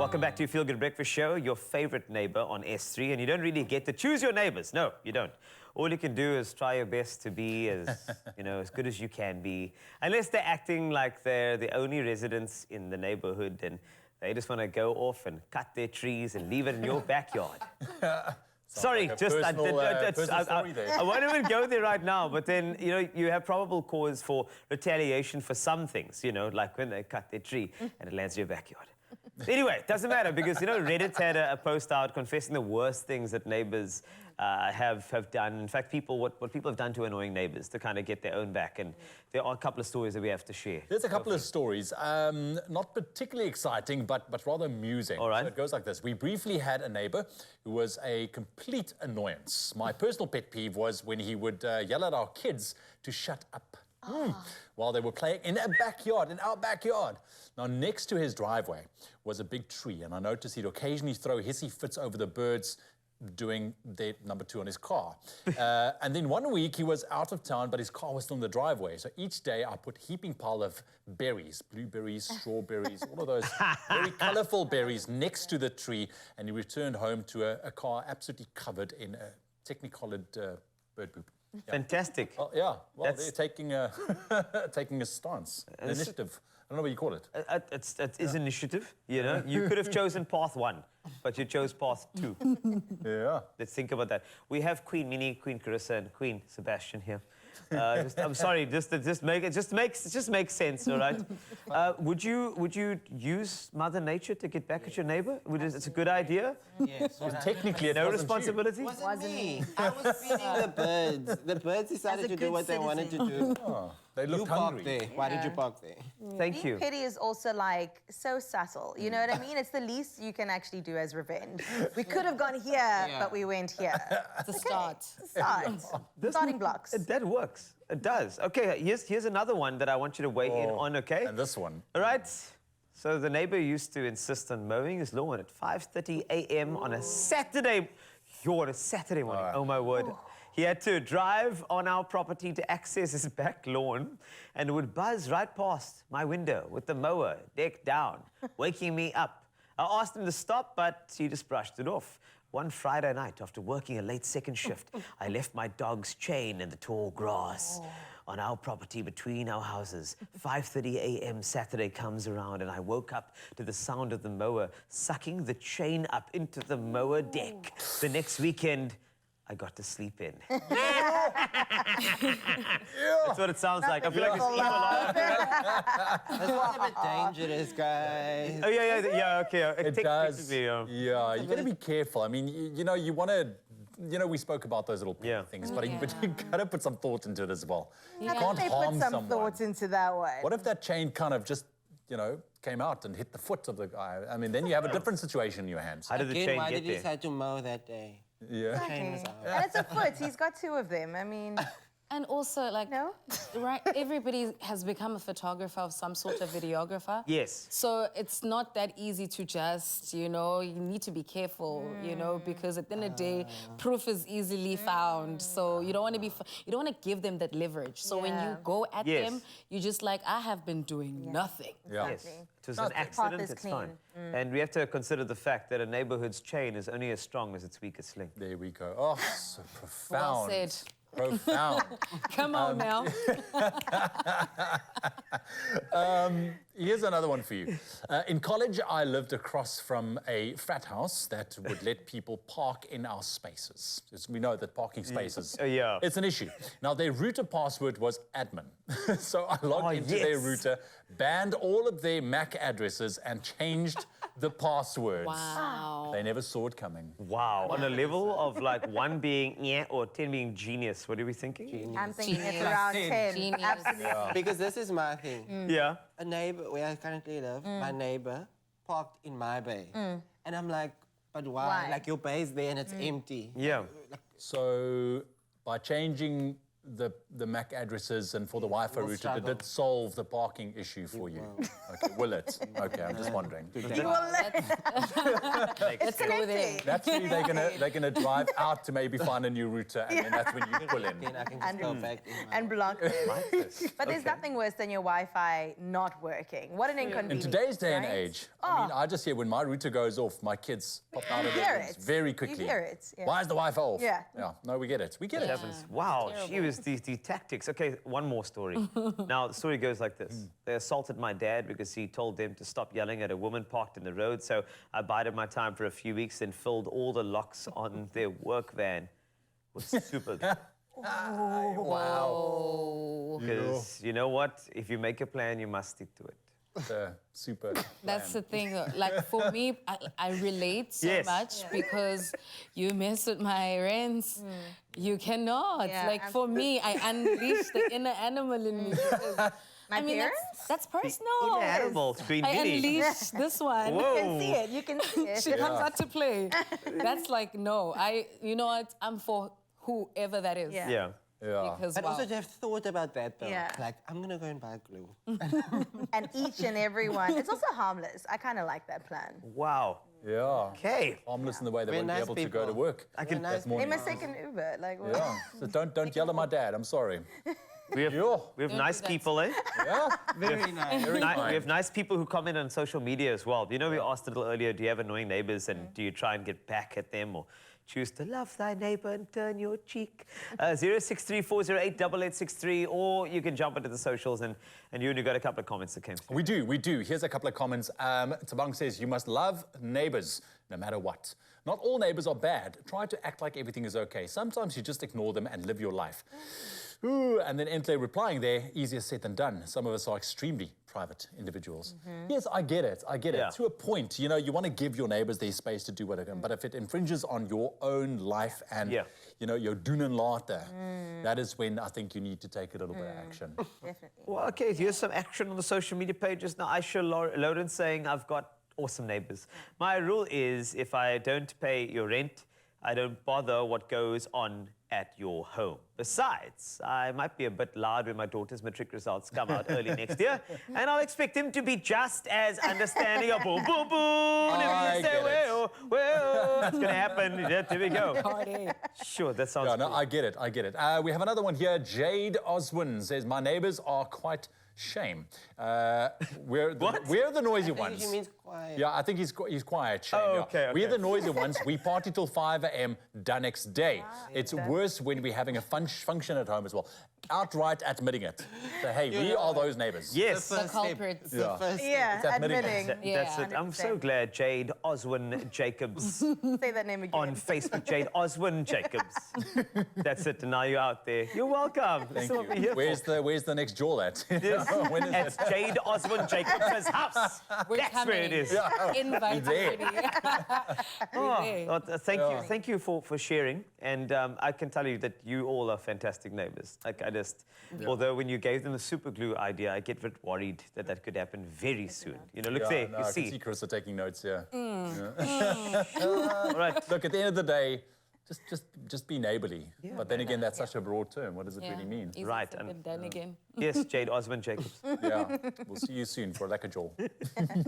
Welcome back to Feel Good Breakfast Show, your favorite neighbor on S3. And you don't really get to choose your neighbors. No, you don't. All you can do is try your best to be as, as good as you can be. Unless they're acting like they're the only residents in the neighborhood and they just want to go off and cut their trees and leave it in your backyard. Sorry, like just I won't even go there right now. But then you have probable cause for retaliation for some things. Like when they cut their tree and it lands in your backyard. Anyway, it doesn't matter because Reddit had a post out confessing the worst things that neighbors have done. In fact, what people have done to annoying neighbors to kind of get their own back. And there are a couple of stories that we have to share. There's a couple of stories, not particularly exciting, but rather amusing. All right. So it goes like this. We briefly had a neighbor who was a complete annoyance. My personal pet peeve was when he would yell at our kids to shut up. While they were playing in our backyard. Now, next to his driveway was a big tree, and I noticed he'd occasionally throw hissy fits over the birds doing their number 2 on his car. And then one week he was out of town, but his car was still in the driveway. So each day I put heaping pile of berries, blueberries, strawberries, all of those very colorful berries next to the tree, and he returned home to a car absolutely covered in technicolored bird poop. Yeah. Fantastic. Oh, yeah, well, they're taking a, taking a stance, an initiative. I don't know what you call it. It is initiative, You could have chosen path 1, but you chose path 2. Yeah. Let's think about that. We have Queen Minnie, Queen Carissa, and Queen Sebastian here. I'm sorry, just makes sense, all right? Would you use Mother Nature to get back at your neighbor? It's a good idea? Yes. Technically, it no wasn't responsibility? It wasn't me. I was feeding the birds. The birds decided to do what they wanted to do. Oh, they looked You hungry. parked there. Why did you park there? Thank you. Being petty is also like so subtle. You know what I mean? It's the least you can actually do as revenge. We could have gone here, but we went here. It's a start. Starting blocks. That works. It does. Okay, here's another one that I want you to weigh in on, okay? And this one. All right. So the neighbor used to insist on mowing his lawn at 5:30 a.m. on a Saturday. On a Saturday morning. Oh, my word. He had to drive on our property to access his back lawn and would buzz right past my window with the mower decked down, waking me up. I asked him to stop, but he just brushed it off. One Friday night, after working a late second shift, I left my dog's chain in the tall grass on our property between our houses. 5:30 a.m. Saturday comes around and I woke up to the sound of the mower sucking the chain up into the mower deck. The next weekend, I got to sleep in. That's what it sounds like. I feel like it's evil. That's a bit dangerous, guys. Oh, yeah, okay. It does. Yeah, you got to be careful. I mean, you want to... we spoke about those little things, but you got to put some thought into it as well. You can't harm put some someone. thought into that one. What if that chain kind of just, came out and hit the foot of the guy? I mean, then you have a different situation in your hands. How did the chain Why get did he there? decide to mow that day? Yeah. And it's a foot. He's got 2 of them. I mean... And also, like, No? right, everybody has become a photographer of some sort of videographer. Yes. So it's not that easy to just, you need to be careful, because at the end of the day, proof is easily found. So you don't want to you don't want to give them that leverage. So when you go at them, you're just like, I have been doing nothing. Yeah. Yes. It was an accident, it's fine. And we have to consider the fact that a neighborhood's chain is only as strong as its weakest link. There we go. Oh, so Well profound. said. Profound. Come on now. Here's another one for you. In college, I lived across from a frat house that would let people park in our spaces. We know that parking spaces, it's an issue. Now, their router password was admin. So I logged into their router, banned all of their MAC addresses, and changed the passwords. Wow. They never saw it coming. Wow. On a level of like 1 being or 10 being genius, what are we thinking? Genius. I'm thinking it's around 10. Genius. Absolutely. Because this is my thing. Yeah. A neighbor, where I currently live, my neighbor parked in my bay. And I'm like, but why? Like, your bay's there and it's empty. Yeah. So by changing the MAC addresses and for the Wi-Fi We'll router, struggle. did it solve the parking issue for you? Okay, will it? Okay, I'm just wondering. Let's go there. Naturally, they're gonna drive out to maybe find a new router, and then that's when you pull in. Then I can just go back in my and block them. This. But there's nothing worse than your Wi-Fi not working. What an In inconvenience. today's day and right? age, I mean, I just hear when my router goes off, my kids pop out of You their hear rooms it. very You quickly. hear it, yeah. Why is the Wi-Fi off? Yeah. No, we get it. We get it. Heavens. Wow, she was these tactics. Okay, one more story. Now, the story goes like this. They assaulted my dad because he told them to stop yelling at a woman parked in the road. So I bided my time for a few weeks and filled all the locks on their work van with super glue. Wow. Because you know what? If you make a plan, you must stick to it. Super. That's plan. the thing. Like for me, I relate so Yes. much because you mess with my rents. You cannot. Yeah, like for me, I unleash the inner animal in me. Because, My I mean, parents? that's personal. Inner animal, Queen I Minnie. unleash this one. Whoa. You can see it. You can see it. She comes out to play. That's like no. You know what? I'm for whoever that is. Yeah. Yeah. Yeah. Because But wow. also, Jeff thought about that though. Yeah. Like, I'm gonna go and buy glue. And each and every one. It's also harmless. I kind of like that plan. Wow. Yeah. Okay. Harmless in the way they Very won't be nice able to go to people. work. I can. Nice They morning. must take an Uber. Like, what? Yeah. So don't yell at my dad. I'm sorry. We have, Yeah. we have Don't nice do that. people, eh? Yeah. Very nice. Very We kind. have nice people who comment on social media as well. You know, we asked a little earlier, do you have annoying neighbors and do you try and get back at them or choose to love thy neighbor and turn your cheek? 063-408-8863, or you can jump into the socials and you only got a couple of comments that came through. We do. Here's a couple of comments. Tabang says, you must love neighbors no matter what. Not all neighbors are bad. Try to act like everything is okay. Sometimes you just ignore them and live your life. Ooh, and then Entle replying there, easier said than done. Some of us are extremely private individuals. Yes, I get it. Yeah. To a point, you know, you want to give your neighbors their space to do whatever, but if it infringes on your own life and, you know, your doen en later, that is when I think you need to take a little bit of action. Definitely. Well, okay, here's some action on the social media pages. Now, Aisha Lawrence saying, I've got awesome neighbors. My rule is if I don't pay your rent, I don't bother what goes on at your home. Besides, I might be a bit loud when my daughter's matric results come out early next year, and I'll expect him to be just as understanding of boom, boom, boom. I If you say, get it. well, that's going to happen. Yeah, there we go. Party. Sure, that sounds Yeah, no, cool. I get it. We have another one here. Jade Oswin says, my neighbors are quite shame. We're the noisy I think ones. she means quiet. Yeah, I think he's quiet, shame. Oh, yeah. okay, We're okay. the noisy ones. We party till 5 a.m. the next day. It's worse when we're having a function at home as well. Outright admitting it. So, hey, we are those neighbors. Yes. The culprits. The first step. Yeah, It's admitting it. admitting. That's it. I'm so 100%. glad Jade Oswin Jacobs Say that name again. on Facebook, Jade Oswin Jacobs. That's it. And now you're out there. You're welcome. This is what we're here Where's the next jaw at? When is It's it? Jade Oswin Jacobs' house. We're That's coming. where it is. Invite there. everybody. Oh, thank you for sharing. And I can tell you that you all are fantastic neighbors. Like although when you gave them the super glue idea, I get a bit worried that could happen very soon. You know, look there, No, you I can see. see Chris are taking notes here. All right. Look, at the end of the day, just be neighborly. But then again, that's such a broad term. What does it really mean? Easy Right, said and- than done again. Yes, Jade Oswin Jacobs. Yeah. We'll see you soon for a lekker jaw.